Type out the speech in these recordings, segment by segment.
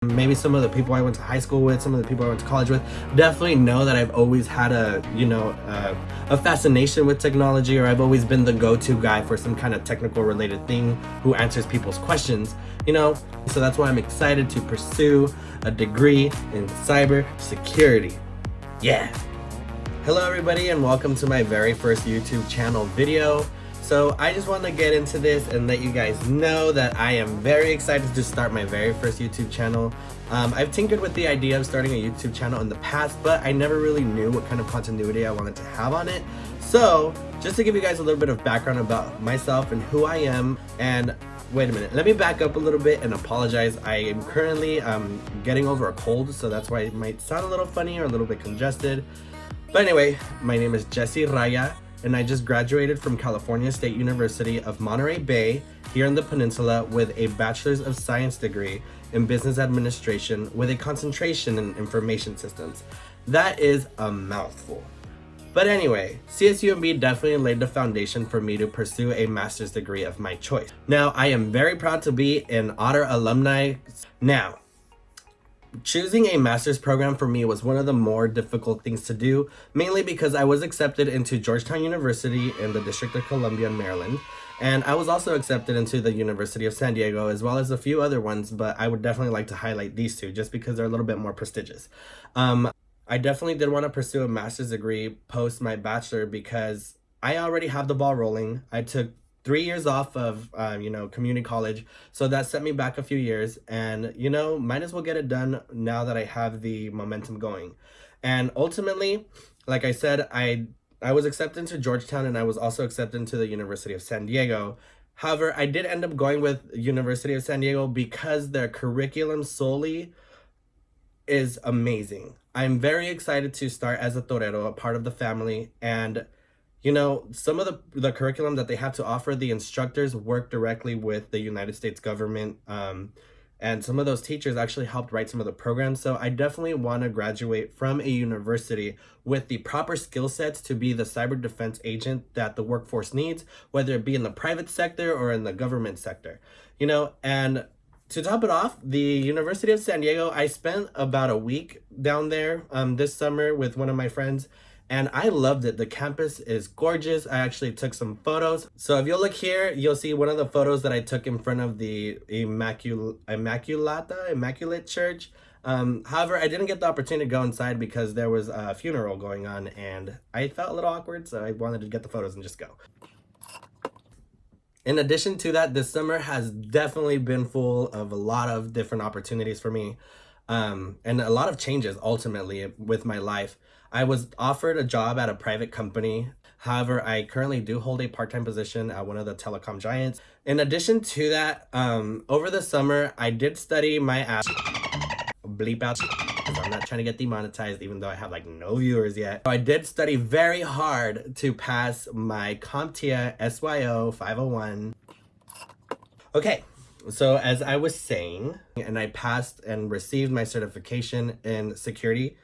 Maybe some of the people I went to high school with, some of the people I went to college with, definitely know that I've always had a fascination with technology, or I've always been the go-to guy for some kind of technical related thing who answers people's questions, So that's why I'm excited to pursue a degree in cyber security. Yeah. Hello everybody and welcome to my very first YouTube channel video. So I just want to get into this and let you guys know that I am very excited to start my very first YouTube channel. I've tinkered with the idea of starting a YouTube channel in the past, but I never really knew what kind of continuity I wanted to have on it. So just to give you guys a little bit of background about myself and who I am, and wait a minute, let me back up a little bit and apologize. I am currently getting over a cold, so that's why it might sound a little funny or a little bit congested. But anyway, my name is Jesse Raya, and I just graduated from California State University of Monterey Bay here in the peninsula with a Bachelor's of Science degree in Business Administration with a concentration in Information Systems. That is a mouthful. But anyway, CSUMB definitely laid the foundation for me to pursue a master's degree of my choice. Now, I am very proud to be an Otter alumni. Now, choosing a master's program for me was one of the more difficult things to do, mainly because I was accepted into Georgetown University in the District of Columbia, Maryland, and I was also accepted into the University of San Diego, as well as a few other ones, but I would definitely like to highlight these two just because they're a little bit more prestigious. I definitely did want to pursue a master's degree post my bachelor because I already have the ball rolling. I took 3 years off of, community college. So that set me back a few years and, might as well get it done now that I have the momentum going. And ultimately, like I said, I was accepted into Georgetown and I was also accepted into the University of San Diego. However, I did end up going with University of San Diego because their curriculum solely is amazing. I'm very excited to start as a torero, a part of the family, and some of the curriculum that they have to offer, the instructors work directly with the United States government, and some of those teachers actually helped write some of the programs. So I definitely want to graduate from a university with the proper skill sets to be the cyber defense agent that the workforce needs, whether it be in the private sector or in the government sector. And to top it off, the University of San Diego, I spent about a week down there this summer with one of my friends, and I loved it. The campus is gorgeous. I actually took some photos. So if you'll look here, you'll see one of the photos that I took in front of the Immaculate Church. However, I didn't get the opportunity to go inside because there was a funeral going on and I felt a little awkward, so I wanted to get the photos and just go. In addition to that, this summer has definitely been full of a lot of different opportunities for me, and a lot of changes ultimately with my life. I was offered a job at a private company. However, I currently do hold a part-time position at one of the telecom giants. In addition to that, over the summer, I did study my ass. Bleep out, because I'm not trying to get demonetized, even though I have no viewers yet. So I did study very hard to pass my CompTIA Syo 501. Okay, so as I was saying, and I passed and received my certification in security.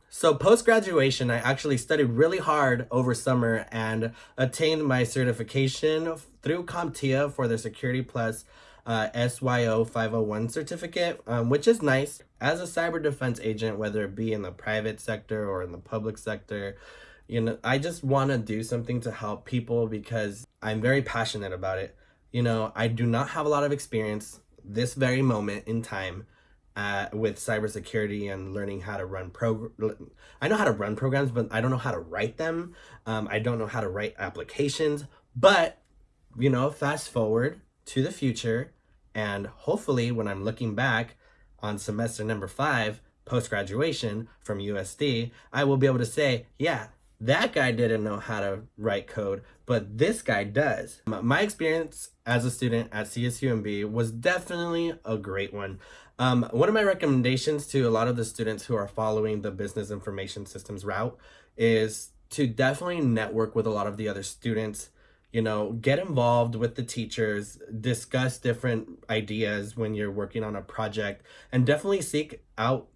So post-graduation, I actually studied really hard over summer and attained my certification through CompTIA for the Security Plus Syo 501 certificate, which is nice. As a cyber defense agent, whether it be in the private sector or in the public sector, I just want to do something to help people because I'm very passionate about it. I do not have a lot of experience this very moment in time with cybersecurity and learning how to run I know how to run programs, but I don't know how to write them. I don't know how to write applications, but fast forward to the future, and hopefully when I'm looking back on semester number 5 post-graduation from USD, I will be able to say, yeah, that guy didn't know how to write code, but this guy does. My experience as a student at CSUMB was definitely a great one. One of my recommendations to a lot of the students who are following the business information systems route is to definitely network with a lot of the other students. Get involved with the teachers, discuss different ideas when you're working on a project, and definitely seek out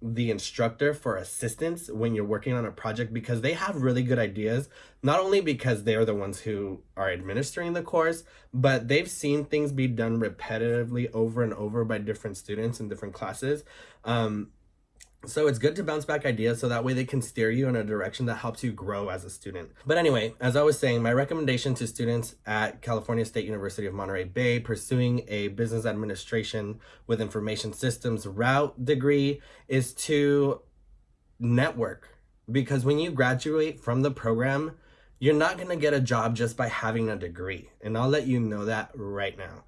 the instructor for assistance when you're working on a project, because they have really good ideas, not only because they're the ones who are administering the course, but they've seen things be done repetitively over and over by different students in different classes. So it's good to bounce back ideas so that way they can steer you in a direction that helps you grow as a student. But anyway, as I was saying, my recommendation to students at California State University of Monterey Bay pursuing a business administration with information systems route degree is to network. Because when you graduate from the program, you're not going to get a job just by having a degree. And I'll let you know that right now.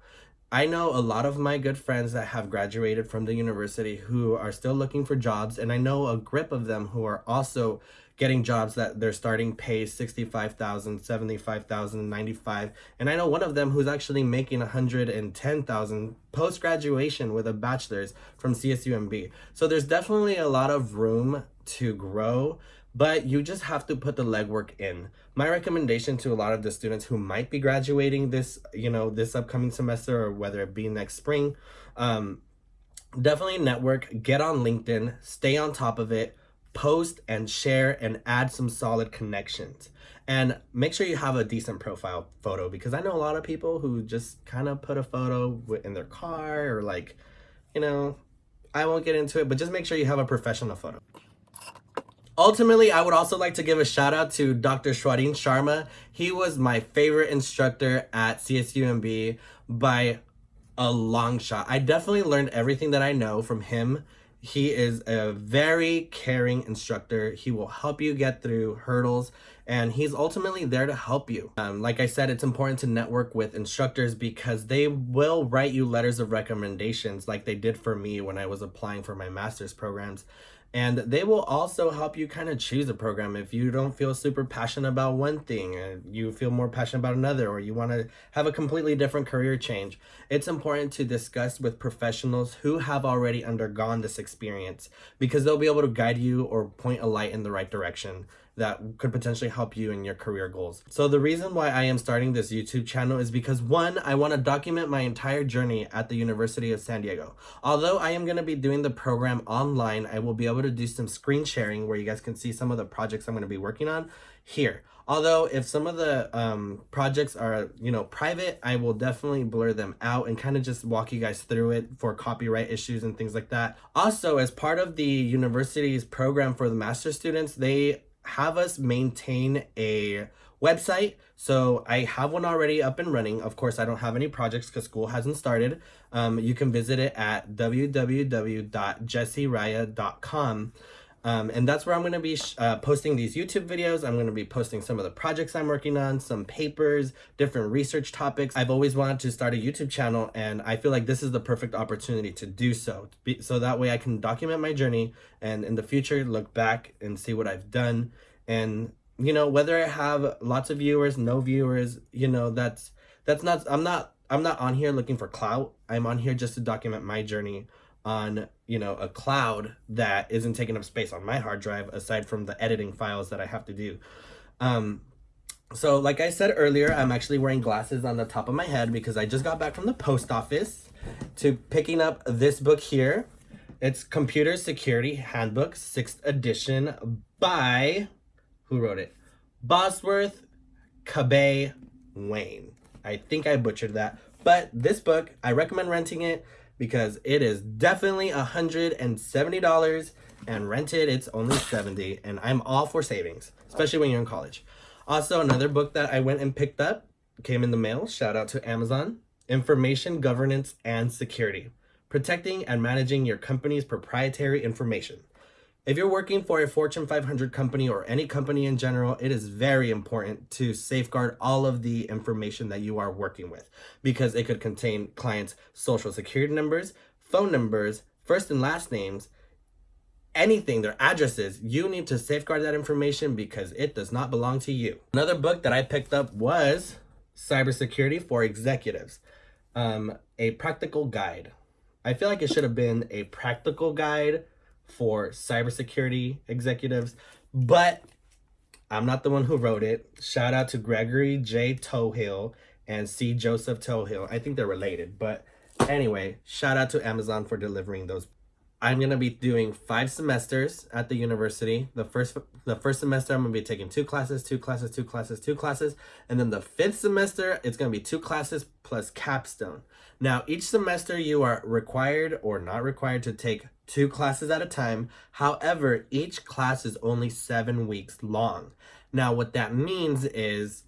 I know a lot of my good friends that have graduated from the university who are still looking for jobs, and I know a grip of them who are also getting jobs that their starting pay is $65,000, $75,000, $95,000, and I know one of them who's actually making $110,000 post-graduation with a bachelor's from CSUMB. So there's definitely a lot of room to grow, but you just have to put the legwork in. My recommendation to a lot of the students who might be graduating this upcoming semester, or whether it be next spring, definitely network, get on LinkedIn, stay on top of it, post and share and add some solid connections. And make sure you have a decent profile photo, because I know a lot of people who just kind of put a photo in their car, or like, I won't get into it, but just make sure you have a professional photo. Ultimately, I would also like to give a shout out to Dr. Sharma. He was my favorite instructor at CSUMB by a long shot. I definitely learned everything that I know from him. He is a very caring instructor. He will help you get through hurdles, and he's ultimately there to help you. Like I said, it's important to network with instructors because they will write you letters of recommendations like they did for me when I was applying for my master's programs. And they will also help you kind of choose a program if you don't feel super passionate about one thing and you feel more passionate about another, or you want to have a completely different career change. It's important to discuss with professionals who have already undergone this experience, because they'll be able to guide you or point a light in the right direction that could potentially help you in your career goals. So the reason why I am starting this YouTube channel is because, one, I want to document my entire journey at the University of San Diego. Although I am going to be doing the program online, I will be able to do some screen sharing where you guys can see some of the projects I'm going to be working on here. Although if some of the projects are, private, I will definitely blur them out and kind of just walk you guys through it for copyright issues and things like that. Also, as part of the university's program for the master's students, they have us maintain a website. So I have one already up and running. Of course, I don't have any projects because school hasn't started. You can visit it at www.jesseraya.com. And that's where I'm going to be posting these YouTube videos. I'm going to be posting some of the projects I'm working on, some papers, different research topics. I've always wanted to start a YouTube channel, and I feel like this is the perfect opportunity to do so. So that way I can document my journey, and in the future look back and see what I've done. And whether I have lots of viewers, no viewers, that's not, I'm not on here looking for clout. I'm on here just to document my journey on a cloud that isn't taking up space on my hard drive, aside from the editing files that I have to do. So like I said earlier, I'm actually wearing glasses on the top of my head because I just got back from the post office to picking up this book here. It's CompTIA Security Handbook, 6th edition by, who wrote it? Bosworth Cabay Wayne. I think I butchered that, but this book, I recommend renting it because it is definitely $170, and rented it's only $70, and I'm all for savings, especially when you're in college. Also, another book that I went and picked up came in the mail. Shout out to Amazon. Information Governance and Security: Protecting and Managing Your Company's Proprietary Information. If you're working for a Fortune 500 company or any company in general, it is very important to safeguard all of the information that you are working with, because it could contain clients' social security numbers, phone numbers, first and last names, anything, their addresses. You need to safeguard that information because it does not belong to you. Another book that I picked up was Cybersecurity for Executives, a practical guide. I feel like it should have been a practical guide for cybersecurity executives, but I'm not the one who wrote it. Shout out to Gregory J. Tohill and C. Joseph Tohill. I think they're related, but anyway, shout out to Amazon for delivering those. I'm gonna be doing 5 semesters at the university. The first semester I'm gonna be taking 2 classes, 2 classes, 2 classes, 2 classes, and then the 5th semester it's gonna be 2 classes plus capstone. Now each semester you are required or not required to take 2 classes at a time. However, each class is only 7 weeks long. Now what that means is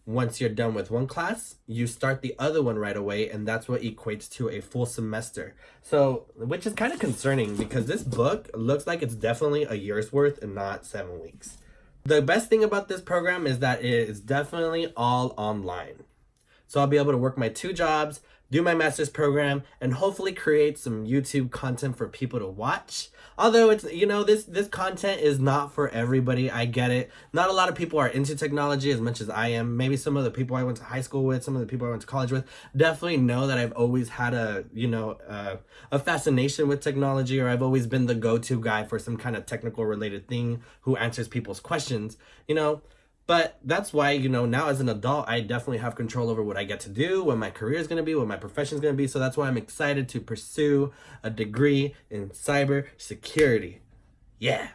once you're done with one class, you start the other one right away, and that's what equates to a full semester. So, which is kind of concerning because this book looks like it's definitely a year's worth and not 7 weeks. The best thing about this program is that it is definitely all online. So I'll be able to work my 2 jobs, do my master's program, and hopefully create some YouTube content for people to watch. Although it's, this content is not for everybody. I get it. Not a lot of people are into technology as much as I am. Maybe some of the people I went to high school with, some of the people I went to college with, definitely know that I've always had a fascination with technology, or I've always been the go-to guy for some kind of technical related thing who answers people's questions, But that's why, now as an adult, I definitely have control over what I get to do, what my career is going to be, what my profession is going to be. So that's why I'm excited to pursue a degree in cybersecurity. Yeah.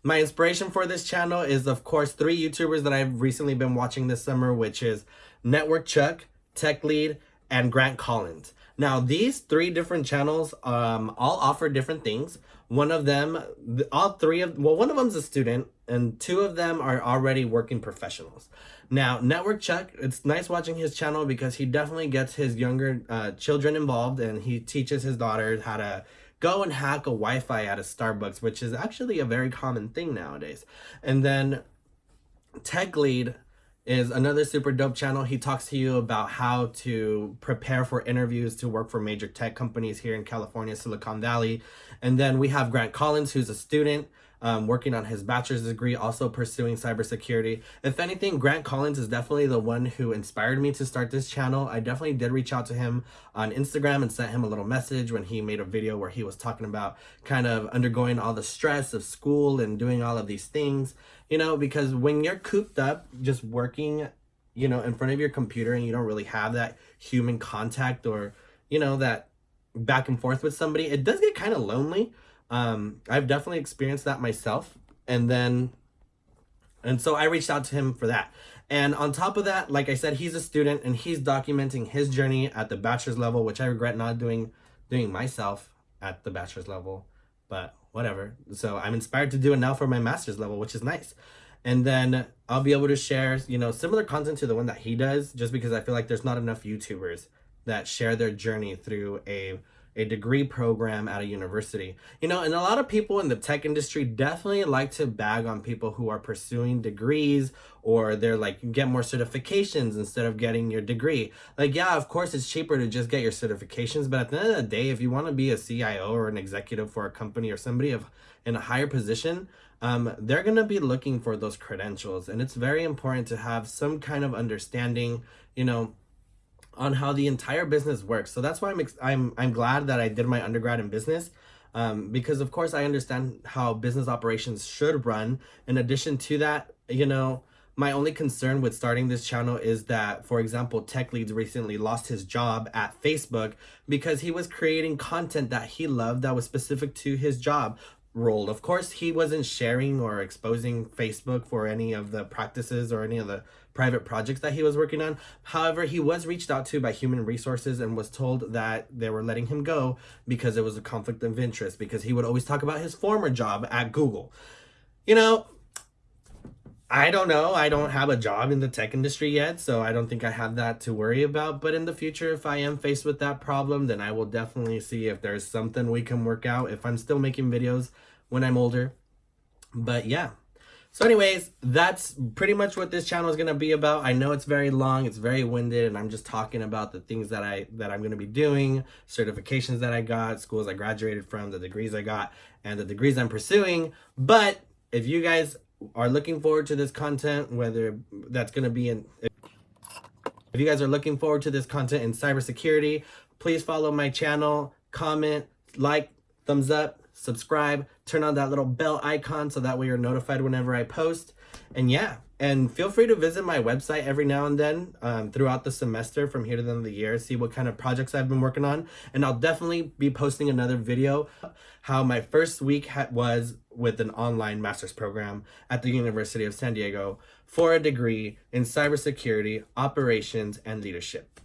My inspiration for this channel is, of course, 3 YouTubers that I've recently been watching this summer, which is Network Chuck, Tech Lead, and Grant Collins. Now, these 3 different channels all offer different things. One of them, one of them's a student, and 2 of them are already working professionals. Now, Network Chuck, it's nice watching his channel because he definitely gets his younger children involved, and he teaches his daughters how to go and hack a Wi-Fi at a Starbucks, which is actually a very common thing nowadays. And then Tech Lead is another super dope channel. He talks to you about how to prepare for interviews to work for major tech companies here in California, Silicon Valley. And then we have Grant Collins, who's a student working on his bachelor's degree, also pursuing cybersecurity. If anything, Grant Collins is definitely the one who inspired me to start this channel. I definitely did reach out to him on Instagram and sent him a little message when he made a video where he was talking about kind of undergoing all the stress of school and doing all of these things, because when you're cooped up just working, in front of your computer and you don't really have that human contact or, that back and forth with somebody, it does get kind of lonely. I've definitely experienced that myself. And so I reached out to him for that. And on top of that, like I said, he's a student and he's documenting his journey at the bachelor's level, which I regret not doing myself at the bachelor's level, but whatever. So I'm inspired to do it now for my master's level, which is nice. And then I'll be able to share, similar content to the one that he does, just because I feel like there's not enough YouTubers that share their journey through a degree program at a university. And a lot of people in the tech industry definitely like to bag on people who are pursuing degrees, or they're like, get more certifications instead of getting your degree. Like, yeah, of course it's cheaper to just get your certifications, but at the end of the day, if you want to be a CIO or an executive for a company or somebody in a higher position, they're going to be looking for those credentials. And it's very important to have some kind of understanding, on how the entire business works. So that's why I'm glad that I did my undergrad in business, because of course I understand how business operations should run. In addition to that, my only concern with starting this channel is that, for example, Tech Leads recently lost his job at Facebook because he was creating content that he loved that was specific to his job role. Of course, he wasn't sharing or exposing Facebook for any of the practices or any of the private projects that he was working on. However, he was reached out to by human resources and was told that they were letting him go because it was a conflict of interest, because he would always talk about his former job at Google. I don't know. I don't have a job in the tech industry yet, so I don't think I have that to worry about. But in the future, if I am faced with that problem, then I will definitely see if there's something we can work out if I'm still making videos when I'm older. But yeah. So anyways, that's pretty much what this channel is going to be about. I know it's very long, it's very winded, and I'm just talking about the things that I'm going to be doing, certifications that I got, schools I graduated from, the degrees I got, and the degrees I'm pursuing. But if you guys are looking forward to this content, whether that's going to be if you guys are looking forward to this content in cybersecurity, please follow my channel, comment, like, thumbs up, subscribe, turn on that little bell icon so that way you're notified whenever I post. And yeah, and feel free to visit my website every now and then throughout the semester from here to the end of the year, see what kind of projects I've been working on. And I'll definitely be posting another video how my first week was with an online master's program at the University of San Diego for a degree in cybersecurity, operations, and leadership.